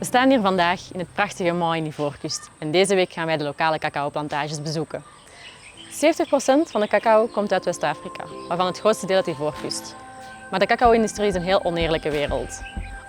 staan hier vandaag in het prachtige Mont in Ivoorkust en deze week gaan wij de lokale cacaoplantages bezoeken. 70% van de cacao komt uit West-Afrika, waarvan het grootste deel uit Ivoorkust. Maar de cacao-industrie is een heel oneerlijke wereld.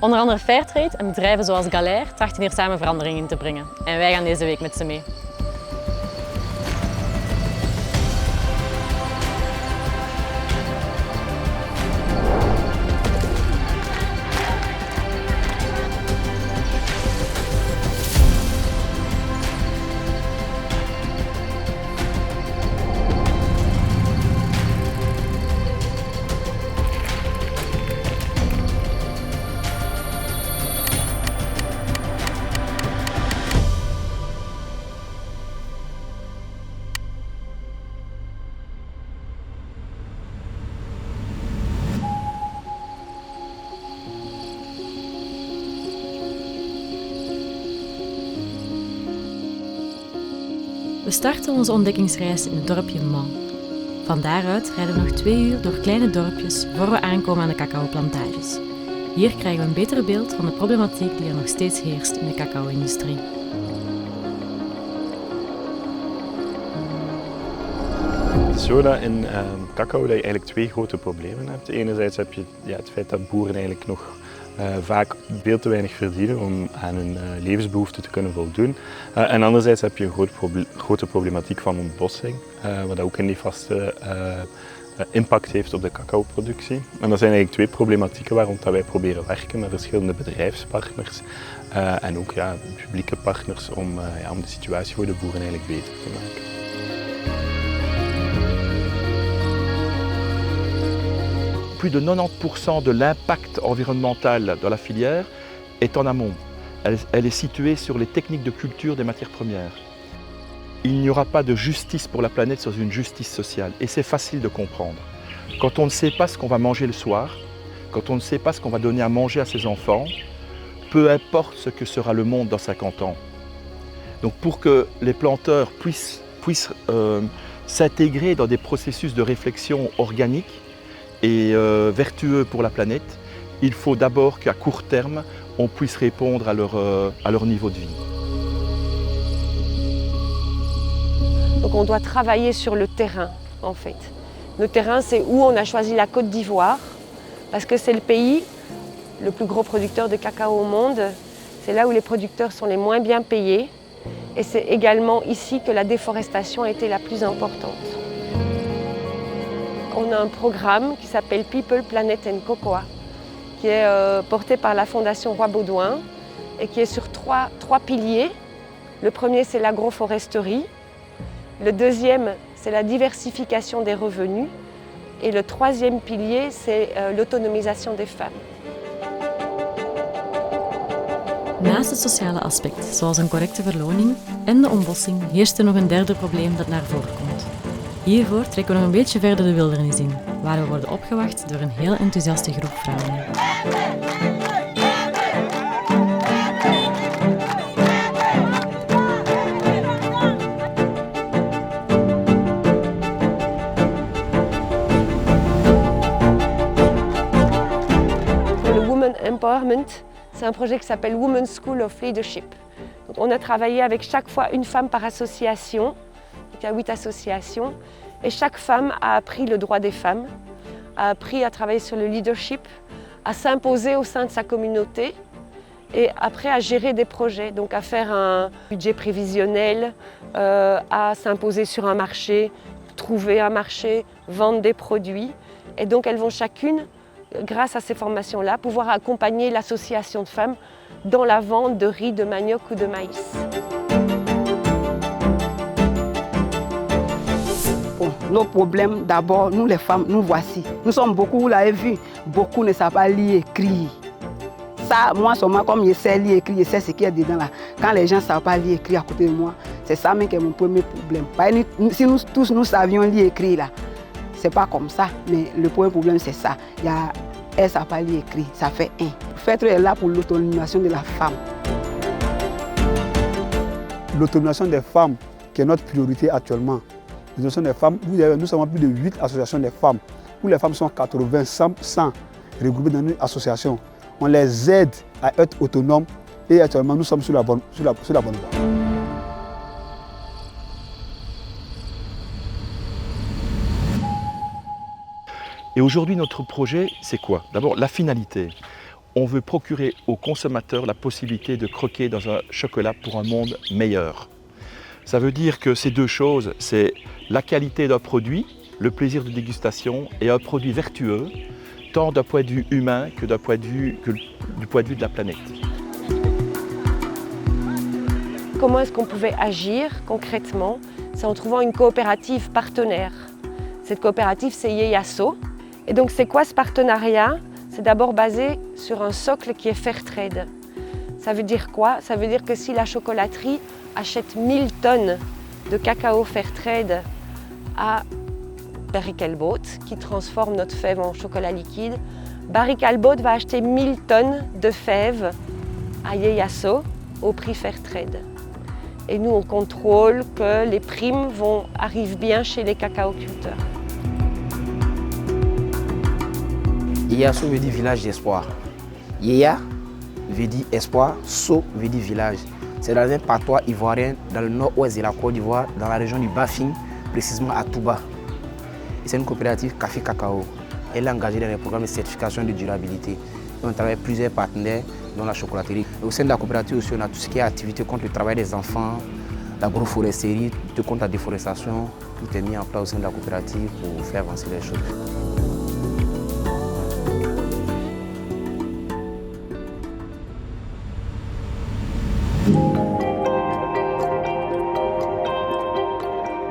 Onder andere Fairtrade en bedrijven zoals Galère trachten hier samen verandering in te brengen. En wij gaan deze week met ze mee. We starten onze ontdekkingsreis in het dorpje Mont. Van daaruit rijden we nog 2 uur door kleine dorpjes voor we aankomen aan de cacaoplantages. Hier krijgen we een beter beeld van de problematiek die er nog steeds heerst in de cacao-industrie. Het is zo dat in cacao dat je eigenlijk 2 grote problemen hebt. Enerzijds heb je het feit dat boeren eigenlijk nog vaak veel te weinig verdienen om aan hun levensbehoeften te kunnen voldoen. En anderzijds heb je een grote problematiek van ontbossing, wat ook een nefaste impact heeft op de cacaoproductie. En dat zijn eigenlijk 2 problematieken waar wij proberen werken met verschillende bedrijfspartners en ook publieke partners om de situatie voor de boeren eigenlijk beter te maken. Plus de 90% de l'impact environnemental de la filière est en amont. Elle est située sur les techniques de culture des matières premières. Il n'y aura pas de justice pour la planète sans une justice sociale. Et c'est facile de comprendre. Quand on ne sait pas ce qu'on va manger le soir, quand on ne sait pas ce qu'on va donner à manger à ses enfants, peu importe ce que sera le monde dans 50 ans. Donc pour que les planteurs puissent s'intégrer dans des processus de réflexion organique, et vertueux pour la planète, il faut d'abord qu'à court terme, on puisse répondre à leur niveau de vie. Donc on doit travailler sur le terrain, en fait. Le terrain, c'est où on a choisi la Côte d'Ivoire, parce que c'est le pays le plus gros producteur de cacao au monde. C'est là où les producteurs sont les moins bien payés. Et c'est également ici que la déforestation a été la plus importante. On a un programme qui s'appelle People, Planet and Cocoa, qui est porté par la Fondation Roi Baudouin et qui est sur trois piliers. Le premier, c'est l'agroforesterie. Le deuxième, c'est la diversification des revenus. Et le troisième pilier, c'est l'autonomisation des femmes. Naast het sociale aspect, zoals een correcte verloning en de ontbossing, heerst er nog een derde probleem dat naar voren komt. Hiervoor trekken we nog een beetje verder de wildernis in, waar we worden opgewacht door een heel enthousiaste groep vrouwen. Pour le Women Empowerment, c'est un projet qui s'appelle Women's School of Leadership. Donc on a travaillé avec chaque fois une femme par association. Il y a 8 associations et chaque femme a appris le droit des femmes, a appris à travailler sur le leadership, à s'imposer au sein de sa communauté et après à gérer des projets, donc à faire un budget prévisionnel, à s'imposer sur un marché, trouver un marché, vendre des produits. Et donc elles vont chacune, grâce à ces formations-là, pouvoir accompagner l'association de femmes dans la vente de riz, de manioc ou de maïs. Nos problèmes, d'abord, nous les femmes, nous voici. Nous sommes beaucoup, vous l'avez vu, beaucoup ne savent pas lire et écrire. Ça, moi seulement, comme je sais lire et écrire, je sais ce qu'il y a dedans là. Quand les gens ne savent pas lire et écrire à côté de moi, c'est ça même qui est mon premier problème. Si nous tous nous savions lire et écrire là, c'est pas comme ça, mais le premier problème c'est ça. Elle ne sait pas lire et écrire, ça fait un. FAIRTRADE est là pour l'autonomisation de la femme. L'autonomisation des femmes qui est notre priorité actuellement. L'autonomisation des femmes, nous sommes plus de 8 associations de femmes, où les femmes sont 80, 100 regroupées dans une association. On les aide à être autonomes Et actuellement, nous sommes sur la bonne voie. Et aujourd'hui, notre projet, c'est quoi? D'abord, la finalité. On veut procurer aux consommateurs la possibilité de croquer dans un chocolat pour un monde meilleur. Ça veut dire que ces deux choses, c'est la qualité d'un produit, le plaisir de dégustation et un produit vertueux, tant d'un point de vue humain que du point de vue de la planète. Comment est-ce qu'on pouvait agir concrètement? C'est en trouvant une coopérative partenaire. Cette coopérative, c'est Ieyaso. Et donc, c'est quoi ce partenariat? C'est d'abord basé sur un socle qui est Fairtrade. Ça veut dire quoi? Ça veut dire que si la chocolaterie achète 1000 tonnes de cacao Fairtrade à Barry Callebaut, qui transforme notre fève en chocolat liquide, Barry Callebaut va acheter 1000 tonnes de fèves à Ieyaso au prix Fairtrade. Et nous, on contrôle que les primes arrivent bien chez les cacaoculteurs. Ieyaso veut dire village d'espoir. Yeya veut dire espoir, So veut dire village. C'est dans un patois ivoirien dans le nord-ouest de la Côte d'Ivoire, dans la région du Bafing, précisément à Touba. C'est une coopérative café-cacao. Elle est engagée dans les programmes de certification de durabilité. Et on travaille avec plusieurs partenaires dans la chocolaterie. Au sein de la coopérative aussi, on a tout ce qui est activité contre le travail des enfants, l'agroforesterie, tout contre la déforestation. Tout est mis en place au sein de la coopérative pour faire avancer les choses.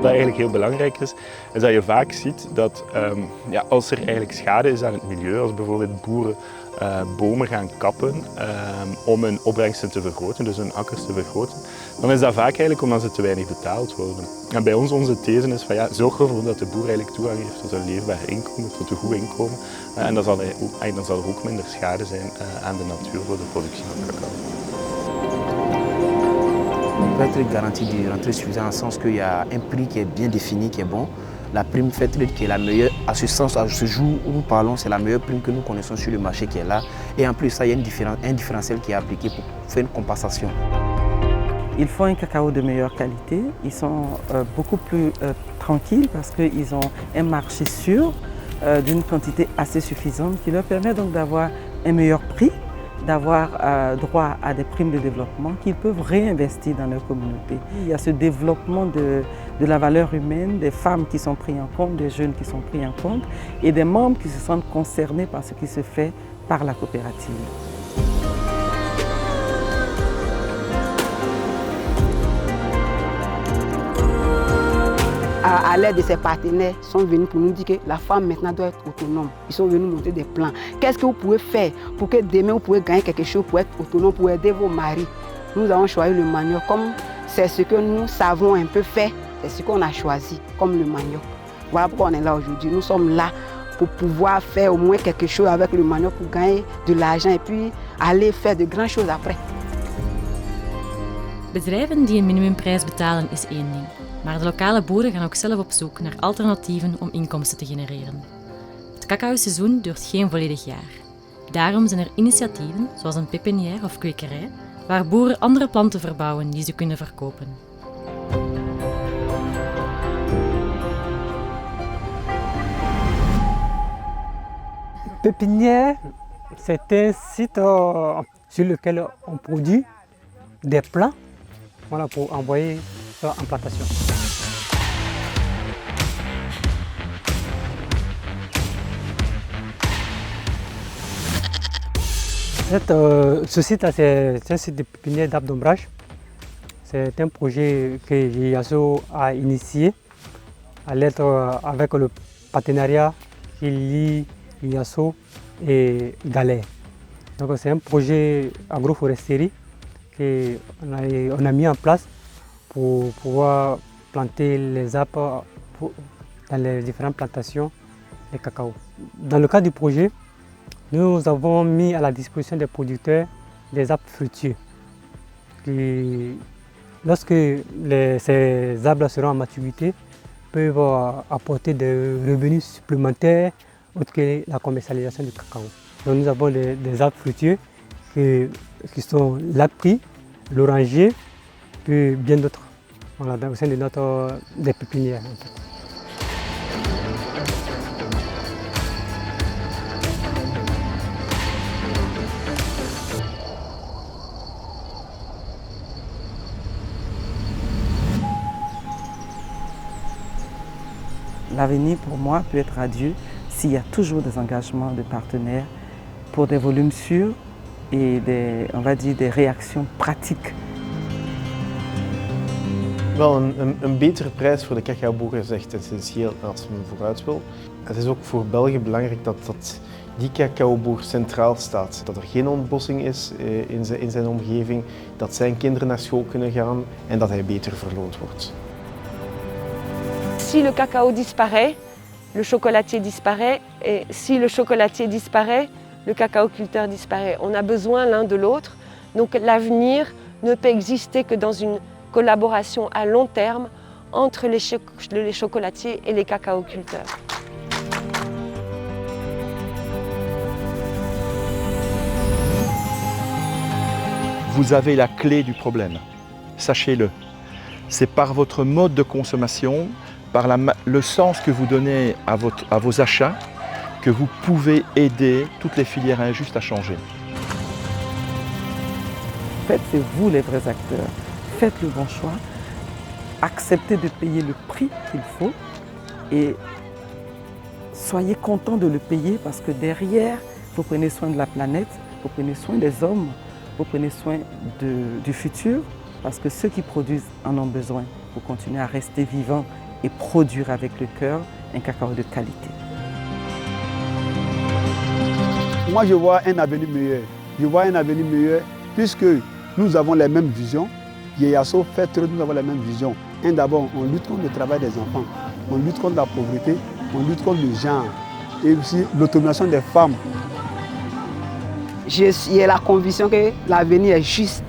Wat eigenlijk heel belangrijk is dat je vaak ziet dat als er eigenlijk schade is aan het milieu, als bijvoorbeeld boeren bomen gaan kappen om hun opbrengsten te vergroten, dus hun akkers te vergroten, dan is dat vaak eigenlijk omdat ze te weinig betaald worden. En bij ons, onze these is van zorg ervoor dat de boer eigenlijk toegang heeft tot een leefbaar inkomen, tot een goed inkomen. En dan zal er ook minder schade zijn aan de natuur voor de productie van cacao. On peut être garanti de rentrer suffisant en sens qu'il y a un prix qui est bien défini, qui est bon. La prime Fairtrade qui est la meilleure, à ce sens, à ce jour où nous parlons, c'est la meilleure prime que nous connaissons sur le marché qui est là. Et en plus, ça, il y a un différentiel qui est appliqué pour faire une compensation. Ils font un cacao de meilleure qualité, ils sont beaucoup plus tranquilles parce qu'ils ont un marché sûr d'une quantité assez suffisante qui leur permet donc d'avoir un meilleur prix, d'avoir droit à des primes de développement qu'ils peuvent réinvestir dans leur communauté. Il y a ce développement de la valeur humaine, des femmes qui sont prises en compte, des jeunes qui sont pris en compte et des membres qui se sentent concernés par ce qui se fait par la coopérative. À l'aide de ses partenaires, sont venus pour nous dire que la femme maintenant doit être autonome. Ils sont venus montrer des plans. Qu'est-ce que vous pouvez faire pour que demain vous pouvez gagner quelque chose pour être autonome, pour aider vos maris? Nous avons choisi le manioc comme c'est ce que nous savons un peu faire, c'est ce qu'on a choisi comme le manioc. Voilà pourquoi on est là aujourd'hui. Nous sommes là pour pouvoir faire au moins quelque chose avec le manioc pour gagner de l'argent et puis aller faire de grandes choses après. Bedrijven die een minimumprijs betalen is één ding. Maar de lokale boeren gaan ook zelf op zoek naar alternatieven om inkomsten te genereren. Het cacao-seizoen duurt geen volledig jaar. Daarom zijn er initiatieven, zoals een pepinière of kwekerij, waar boeren andere planten verbouwen die ze kunnen verkopen. Pépinière, c'est un site sur lequel on produit des plants pour envoyer en plantation. Ce site-là, c'est un site de pépinière d'arbres d'ombrage. C'est un projet que Ieyaso a initié avec le partenariat qui lie Ieyaso et Galère. Donc c'est un projet agroforesterie qu'on a mis en place pour pouvoir planter les arbres dans les différentes plantations de cacao. Dans le cadre du projet, nous avons mis à la disposition des producteurs des arbres fruitiers. Lorsque ces arbres seront en maturité, peuvent apporter des revenus supplémentaires autres que la commercialisation du cacao. Donc nous avons des arbres fruitiers qui sont l'apris, l'oranger, puis bien d'autres, voilà, au sein des pépinières. En fait. L'avenir pour moi peut être radieux s'il y a toujours des engagements de partenaires pour des volumes sûrs et on va dire des réactions pratiques. Wel, een betere prijs voor de cacaoboer is echt essentieel als men vooruit wil. Het is ook voor België belangrijk dat die cacaoboer centraal staat. Dat er geen ontbossing is in zijn omgeving, dat zijn kinderen naar school kunnen gaan en dat hij beter verloond wordt. Si le cacao disparaît, le chocolatier disparaît, et si le chocolatier disparaît, le cacaoculteur disparaît. On a besoin l'un de l'autre, donc l'avenir ne peut exister que dans une collaboration à long terme entre les chocolatiers et les cacaoculteurs. Vous avez la clé du problème, sachez-le. C'est par votre mode de consommation, par le sens que vous donnez à vos achats, que vous pouvez aider toutes les filières injustes à changer. En fait, c'est vous les vrais acteurs. Faites le bon choix, acceptez de payer le prix qu'il faut et soyez contents de le payer parce que derrière, vous prenez soin de la planète, vous prenez soin des hommes, vous prenez soin du futur parce que ceux qui produisent en ont besoin pour continuer à rester vivants et produire avec le cœur un cacao de qualité. Moi, je vois un avenir meilleur. Je vois un avenir meilleur puisque nous avons les mêmes visions. Yeyaso fait que nous avons la même vision. D'abord, on lutte contre le travail des enfants, on lutte contre la pauvreté, on lutte contre le genre et aussi l'autonomisation des femmes. J'ai la conviction que l'avenir est juste.